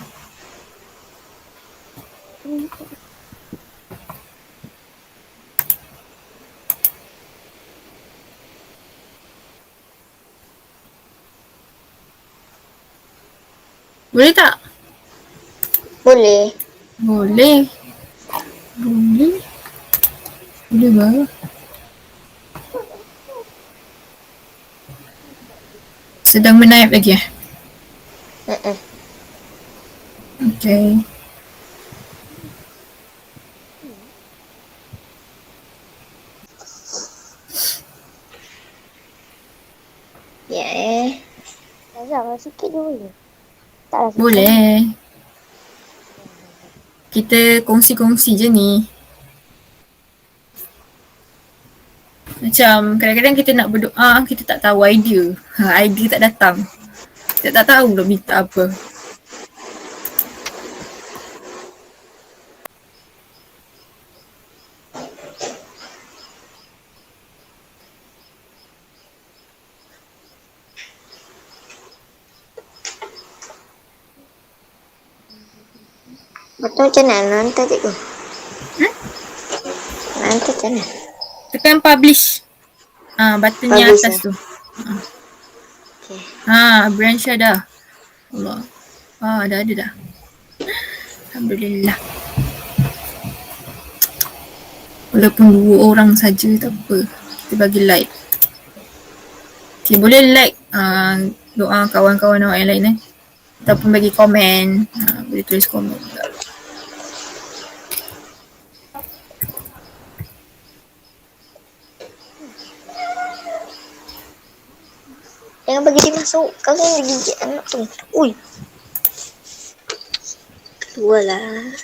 Boleh tak? Boleh. Boleh. Boleh baru. Sedang menaip lagi Okay. Ya. Ustazah, sikit je boleh? Taklah sikit. Boleh. Kita kongsi-kongsi je ni. Macam kadang-kadang kita nak berdoa, kita tak tahu idea. Idea tak datang. Kita tak tahu nak minta apa. Betul macam mana nanti cikgu? Nanti macam mana? Tekan publish. Button yang Publish, atas tu. Okay. Bransha dah. Allah. Dah ada dah. Alhamdulillah. Walaupun 2 orang saja tak apa. Kita bagi like. Okay, boleh like doa kawan-kawan awak yang lain ataupun bagi komen. Boleh tulis komen juga. Jangan bagi dia masuk. Kau jangan gigit anak tu. Ui. Keluarlah.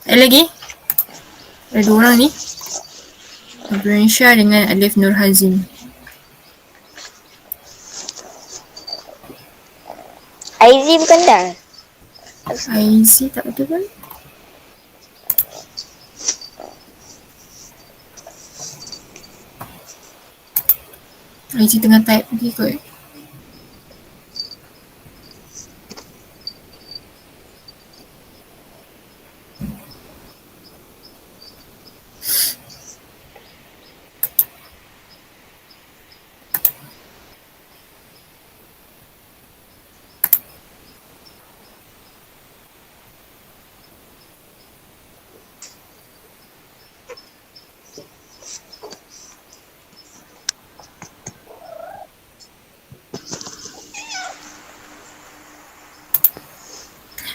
Ada lagi? Ada 2 orang ni. Bransha dengan Alif Nur Hazim. Aizy bukan dah? IC tak ada pun. IC tengah type lagi kot.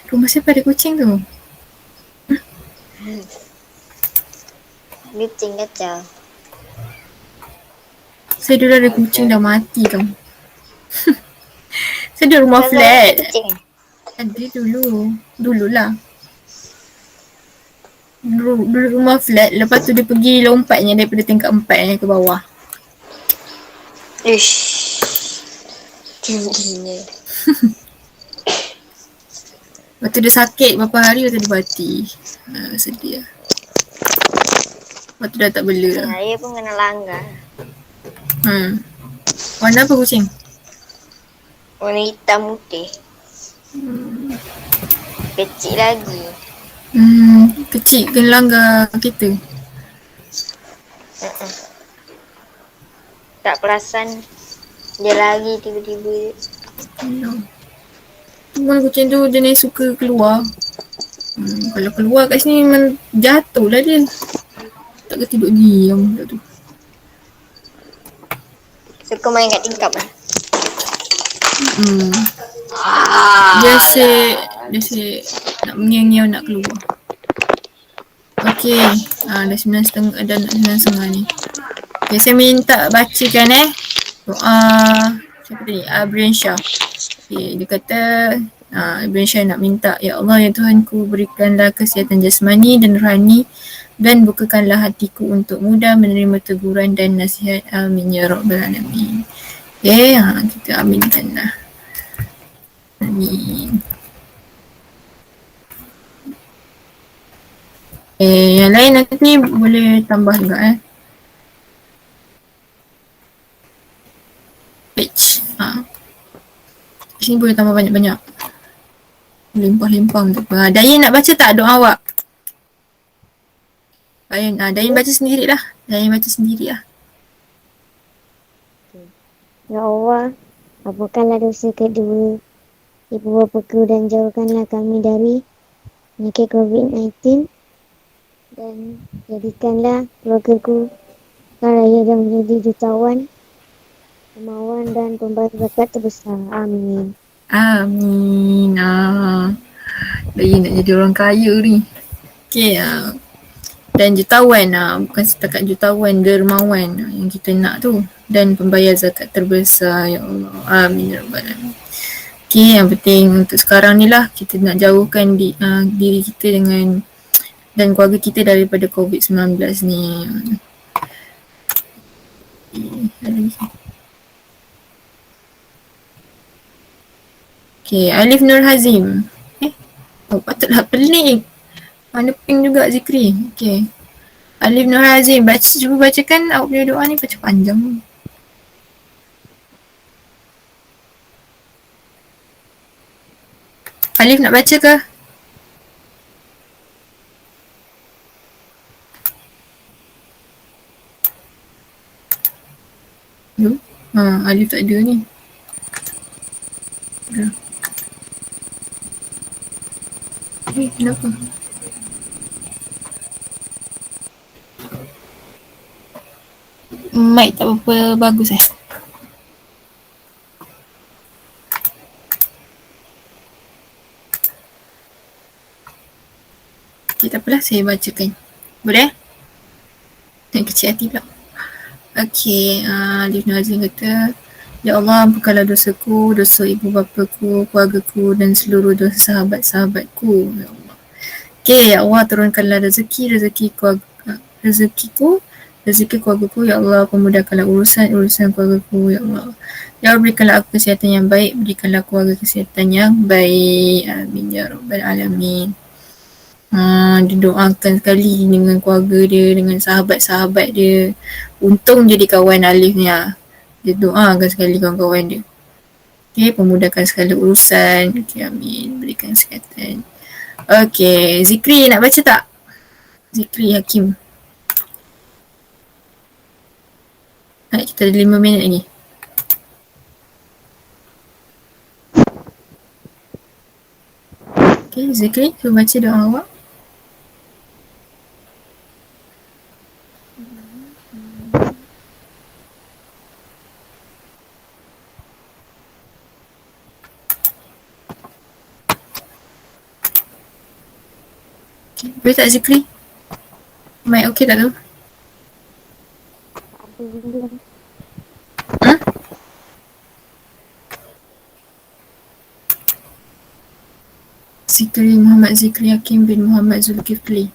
Rumah siapa ada kucing tu? Kucing kacau. Saya dulu ada kucing dah mati tau. Saya ada rumah Kau flat. kucing. Ada dulu. Dululah. Dulu rumah flat. Lepas tu dia pergi lompatnya daripada tingkat 4 ke bawah. Ish. Tingginya. Lepas tu dia sakit berapa hari lepas tu dia mati. Sedih lah. Lepas tu dah tak bela dah. Saya pun kena langgar. Warna apa kucing? Warna hitam putih. Kecil lagi. Kecil kena langgar kita. Tak perasan. Dia lari tiba-tiba. Cuma kucing tu jenis suka keluar. Kalau keluar kat sini memang jatuh lah dia. Takkan tidur diam tu. Suka main kat tingkap lah. Dia asyik nak mengiang-ngiang nak keluar. Okey, dah 9.30 dan 9.30 ni. Okay, saya minta bacakan doa siapa tadi? Bransha. Okay, dia kata Bransha nak minta, ya Allah ya Tuhanku, berikanlah kesihatan jasmani dan rohani dan bukakanlah hatiku untuk mudah menerima teguran dan nasihat. Amin ya rabbal alamin. Okay, kita aminkanlah. Amin. Yang lain nanti boleh tambah juga page. Sini boleh tambah banyak-banyak. Limpah-limpah untuk apa. Dayan nak baca tak doa awak? Dayan baca sendiri lah. Ya Allah, ampunkanlah dosa kedua ibu bapaku dan jauhkanlah kami dari penyakit COVID-19 dan jadikanlah keluargaku kaya dan menjadi jutawan, dermawan dan pembawa zakat terbesar. Amin. Amin. Dayan nak jadi orang kaya ni. Okay. Dan jutawan, bukan setakat jutawan, dermawan yang kita nak tu. Dan pembayar zakat terbesar, ya Allah. Amin ya rabbal alamin. Okay, yang penting untuk sekarang ni lah kita nak jauhkan diri kita dengan dan keluarga kita daripada COVID-19 ni. Okay, Alif Nur Hazim. Oh, patutlah pelik. Mana pink juga Zikri. Okay. Alif Nur Hazim. Cuba bacakan awak punya doa ni baca panjang. Alif nak baca ke? Alif tak ada ni. Kenapa? Mic tak berapa bagus Okay, tak apalah, saya bacakan. Boleh? Dan kecil hati pula. Okay, Alif Nazim kata, Ya Allah, ampunkanlah dosaku, dosa ibu bapaku, keluargaku dan seluruh dosa sahabat-sahabatku. Ya Allah. Okay, Ya Allah, turunkanlah rezekiku, rezeki keluargaku, Ya Allah, pemudahkanlah urusan keluargaku, Ya Allah. Ya Allah, berikanlah aku kesihatan yang baik, berikanlah keluarga kesihatan yang baik. Amin, Ya Rabbal Alamin. Didoakan sekali dengan keluarga dia, dengan sahabat-sahabat dia. Untung jadi kawan Alif ni Dia doakan sekali kawan-kawan dia. Okay, pemudahkan segala urusan. Okay, amin. Berikan kesihatan. Okay, Zikri nak baca tak? Zikri Hakim. Kita ada 5 minit lagi. Okay, Zikri, cuba baca doa awak. Okay, boleh tak Zikri? Mic okey tak tu? Zikri Muhammad Zikri Hakim bin Muhammad Zulkifli.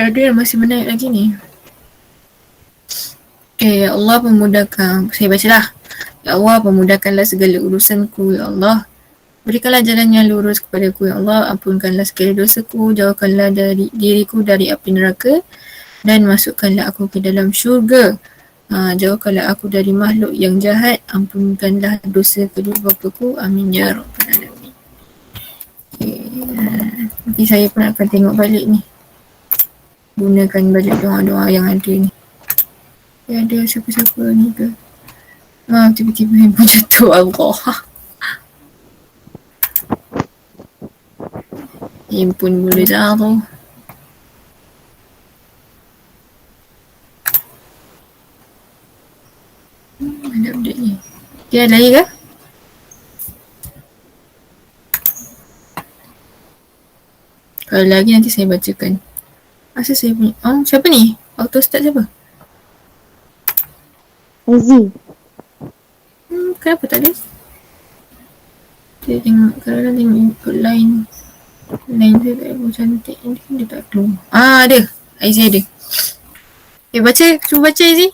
Ada yang masih menaik lagi ni. Okay, Ya Allah pemudahkan. Saya bacalah. Ya Allah pemudahkanlah segala urusanku, Ya Allah. Berikanlah jalan yang lurus kepadaku, Ya Allah. Ampunkanlah segala dosaku, jauhkanlah dari diriku dari api neraka dan masukkanlah aku ke dalam syurga. Jauhkanlah aku dari makhluk yang jahat, ampunkanlah dosa kedua bapaku. Amin ya Rabbal Alamin. Okay. Nanti saya pun akan tengok balik ni. Gunakan balik doa-doa yang ada ni. Ya, ada siapa-siapa ni ke? Tiba-tiba handphone jatuh, Allah. Handphone boleh jatuh. Ada update ni. Okay, ada lagi ke? Kalau lagi nanti saya bacakan. Asal saya punya, siapa ni? Auto start siapa? Aziz. Kenapa tak ada? Saya tengok, kalau tengok input line dia tak ada cantik, dia tak keluar. Ada. Aizy ada. Okay, baca, cuba baca Aizy.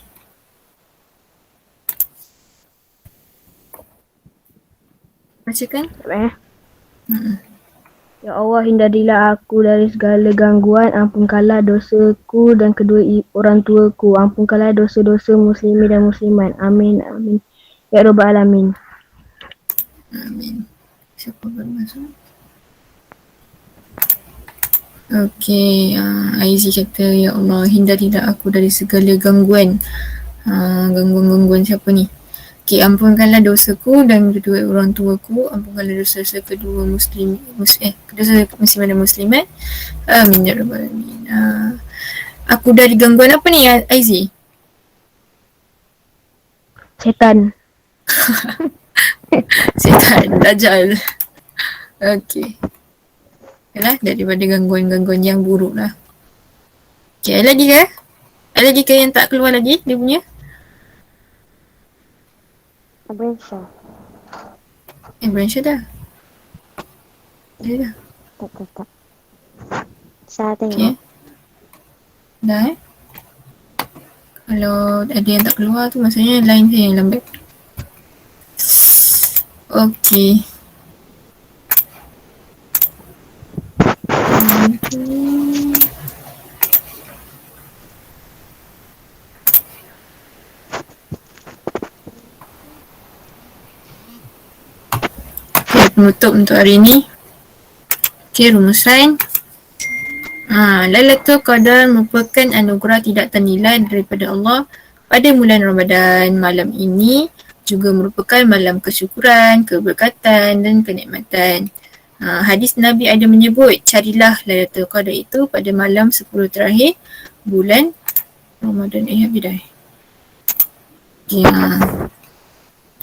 Bacakan. Ya Allah, hindarilah aku dari segala gangguan, ampunkanlah dosaku dan kedua orang tuaku, ampunkanlah dosa-dosa muslimin dan muslimat. Amin, amin. Ya Rabbal Alamin. Amin. Siapa baru masuk? Okay, Aizy kata, Ya Allah, hindarilah aku dari segala gangguan. Gangguan-gangguan siapa ni? Okay, ampunkanlah dosaku dan kedua orang tuaku, ampunkanlah dosa-dosa kedua dosa muslimat dan muslimat. Amin ya Rabbal Alamin. Aku dari gangguan apa ni Aizy? Setan. Setan, Dajjal. Okay. Yalah, daripada gangguan-gangguan yang buruk lah. Okay, ada lagi ke? Ada lagi ke yang tak keluar lagi dia punya? Abransha. Abransha dah. Dia dah. Tak. Saya tengok. Okay. Dah Kalau ada yang tak keluar tu maksudnya line saya yang lambat. Okey. Okay, penutup untuk hari ni. Okay, rumusan. Lailatul Qadar merupakan anugerah tidak ternilai daripada Allah pada bulan Ramadan. Malam ini juga merupakan malam kesyukuran, keberkatan dan kenikmatan. Hadis Nabi ada menyebut, carilah Lailatul Qadar itu pada malam 10 terakhir bulan Ramadan. Habis dah. Okay,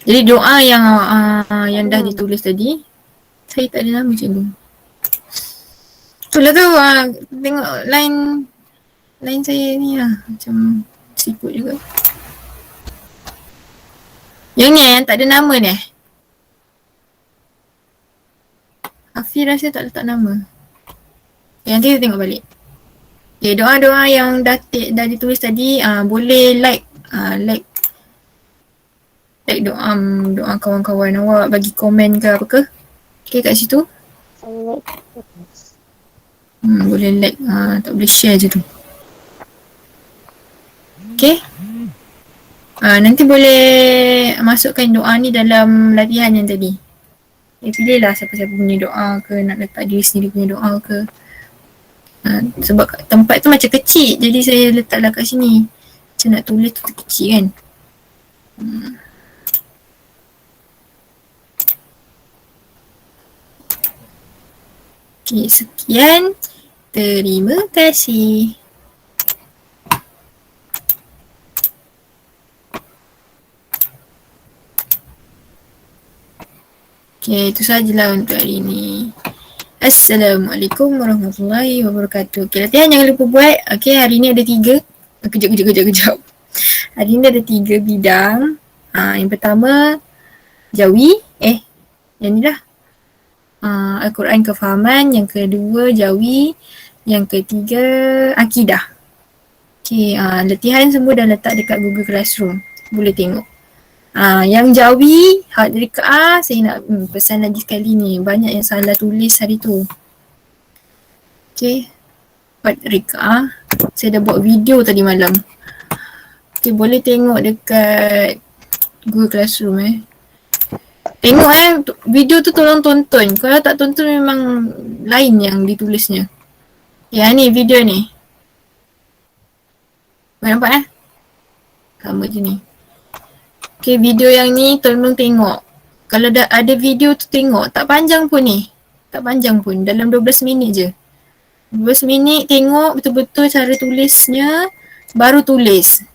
jadi doa yang dah ditulis tadi, saya tak ada nama cikgu. Itulah tu, tengok line saya ni lah, macam siput juga. Yang ni yang tak ada nama ni. Hafiz rasa tak letak nama. Nanti kita tengok balik. Okay, doa-doa yang dah ditulis tadi, boleh like doa kawan-kawan awak, bagi komen ke apa ke. Okay, kat situ. Saya like. Boleh like, tak boleh share je tu. Okay. Nanti boleh masukkan doa ni dalam latihan yang tadi. Pilihlah siapa-siapa punya doa ke, nak letak diri sendiri punya doa ke. Sebab tempat tu macam kecil, jadi saya letaklah kat sini. Macam nak tulis tu kecil kan. Okay, sekian. Terima kasih. Okay, itu sajalah untuk hari ini. Assalamualaikum warahmatullahi wabarakatuh. Okay, latihan jangan lupa buat. Okay, hari ni ada 3. Kejap. Hari ni ada 3 bidang. Yang pertama, Jawi. Yang ni dah. Al-Quran kefahaman. Yang kedua, Jawi. Yang ketiga, Akidah. Okay, latihan semua dah letak dekat Google Classroom. Boleh tengok. Yang Jawi, had rikaah, saya nak pesan lagi sekali ni. Banyak yang salah tulis hari tu. Okay. Had rikaah. Saya dah buat video tadi malam. Okay, boleh tengok dekat Google Classroom Tengok video tu tolong tonton. Kalau tak tonton memang lain yang ditulisnya. Ya ni video ni. Nampak sama je ni. Okay, video yang ni tolong tengok. Kalau dah ada video tu tengok. Tak panjang pun ni. Tak panjang pun. Dalam 12 minit je. 12 minit tengok betul-betul cara tulisnya. Baru tulis.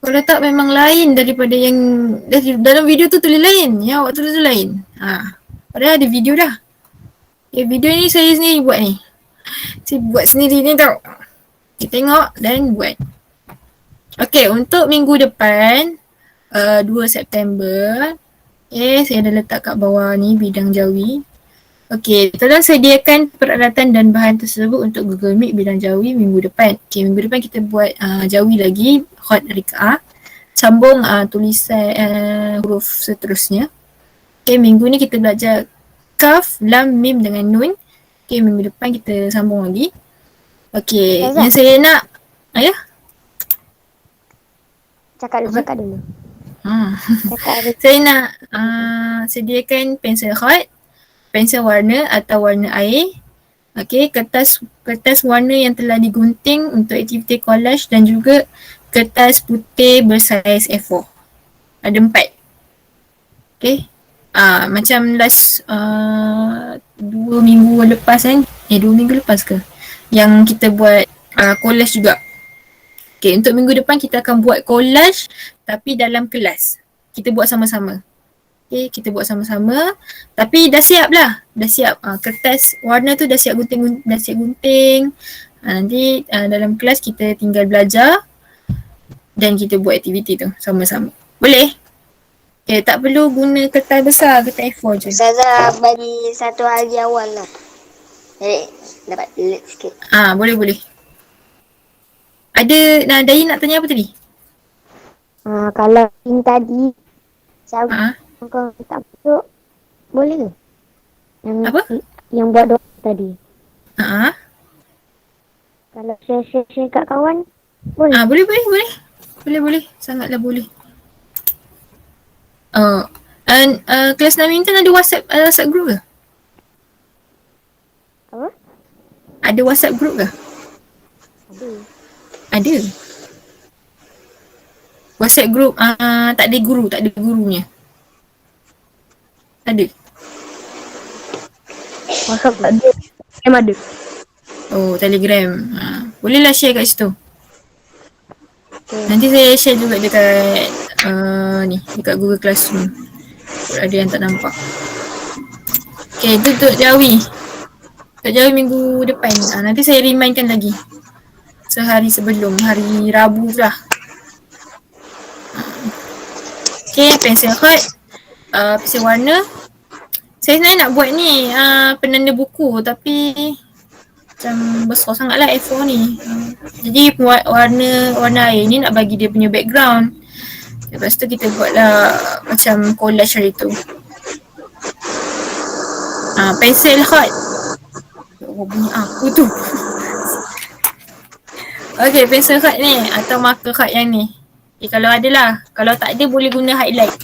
Kalau tak memang lain daripada yang dalam video tu tulis lain. Yang awak tulis tu lain. Padahal ada video dah. Okay, video ni saya sendiri buat ni. Saya buat sendiri ni tau. Kita tengok dan buat. Okay, untuk minggu depan 2 September. Okay, saya dah letak kat bawah ni bidang Jawi. Okay, tolong sediakan peralatan dan bahan tersebut untuk Google Meet bidang Jawi minggu depan. Okay, minggu depan kita buat Jawi lagi. Hot rikaah. Sambung tulisan huruf seterusnya. Okay, minggu ni kita belajar Kaf, Lam, Mim dengan Nun. Okay, minggu depan kita sambung lagi. Okay, yang saya nak ayah? Cakap dulu. Saya nak sediakan pensel hot, pensel warna atau warna air. Okay, kertas warna yang telah digunting untuk aktiviti collage dan juga kertas putih bersaiz A4. Ada 4. Okay. Macam last 2 minggu lepas 2 minggu lepas ke? Yang kita buat collage juga. Okay, untuk minggu depan kita akan buat collage tapi dalam kelas. Kita buat sama-sama. Okay, kita buat sama-sama. Tapi dah siap lah. Dah siap. Kertas warna tu dah siap gunting. Nanti dalam kelas kita tinggal belajar dan kita buat aktiviti tu sama-sama. Boleh? Okay, tak perlu guna kertas besar, kertas A4 je. Ustazah bagi 1 hari awal lah. Jadi dapat delete sikit. Boleh. Dayi nak tanya apa tadi? Kalau yang tadi Ha? kau tak masuk, boleh ke? Apa? Yang buat doa tadi. Ha? Kalau share kat kawan, boleh. Boleh. Sangatlah boleh. Kelas 6 intern ada WhatsApp group ke? Apa? Ada WhatsApp group ke? Ada. WhatsApp group tak ada gurunya. Ada. WhatsApp tak ada. Memang ada. Oh, Telegram. Bolehlah share kat situ. Nanti saya share juga dekat dekat Google Classroom. Ada yang tak nampak. Okay, itu Tok Jawi. Tok Jawi minggu depan. Nanti saya remindkan lagi. Sehari sebelum, hari Rabu lah. Okay, pensel card. Pensel warna. Saya sebenarnya nak buat ni penanda buku tapi macam besar sangat lah A4 ni. Jadi warna air ni nak bagi dia punya background. Lepas tu kita buatlah macam collage hari tu. Pensel card. Oh, bunyi aku tu. Okay, pensel card ni atau marker card yang ni. Kalau ada lah. Kalau tak ada boleh guna highlight.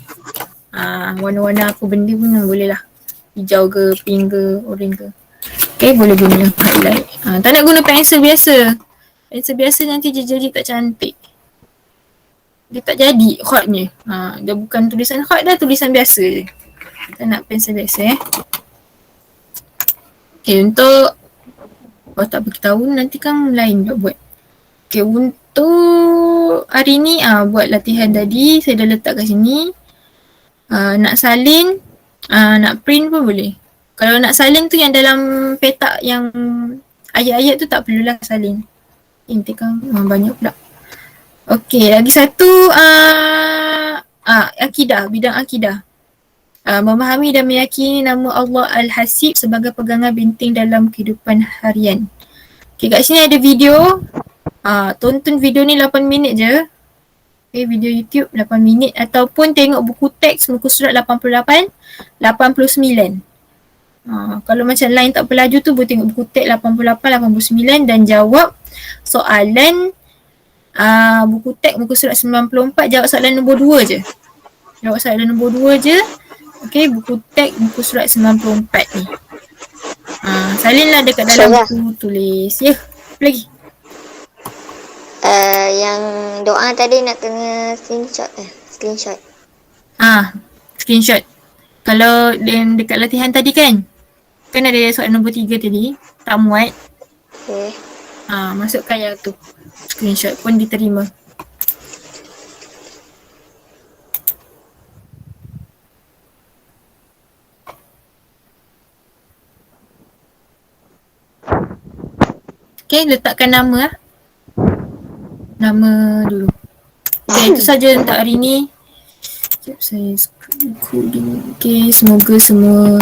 Warna-warna apa benda pun boleh lah. Hijau ke, pink ke, orange ke. Okay, boleh guna highlight. Tak nak guna pensel biasa. Pensel biasa nanti jadi tak cantik. Dia tak jadi hotnya. Dia bukan tulisan hot dah, tulisan biasa je. Kita nak pensel biasa Okay, untuk tak beritahu nanti kan lain pula buat. Okay, untuk hari ni buat latihan tadi saya dah letak kat sini. Nak salin, nak print pun boleh. Kalau nak salin tu yang dalam petak yang ayat-ayat tu tak perlulah salin. Nanti kan banyak pula. Okey, lagi satu akidah, bidang akidah. Memahami dan meyakini nama Allah Al-Hasib sebagai pegangan binting dalam kehidupan harian. Okey, kat sini ada video. Tonton video ni 8 minit je. Okay, video YouTube 8 minit ataupun tengok buku teks muka surat 88, 89. Kalau macam lain tak pelaju tu boleh tengok buku teks 88, 89 dan jawab soalan buku teks muka surat 94, jawab soalan nombor 2 je. Jawab soalan nombor 2 je. Okay, buku teks muka surat 94 ni. Salinlah dekat dalam buku tulis. Apa lagi? Yang doa tadi nak kena screenshot. Screenshot. Kalau dekat latihan tadi kan ada soalan nombor 3 tadi, tak muat. Okay. Masukkan yang tu. Screenshot pun diterima. Okay, letakkan nama Nama dulu. Okay, itu saja untuk hari ni. Sekejap saya screen recording. Okay, semoga semua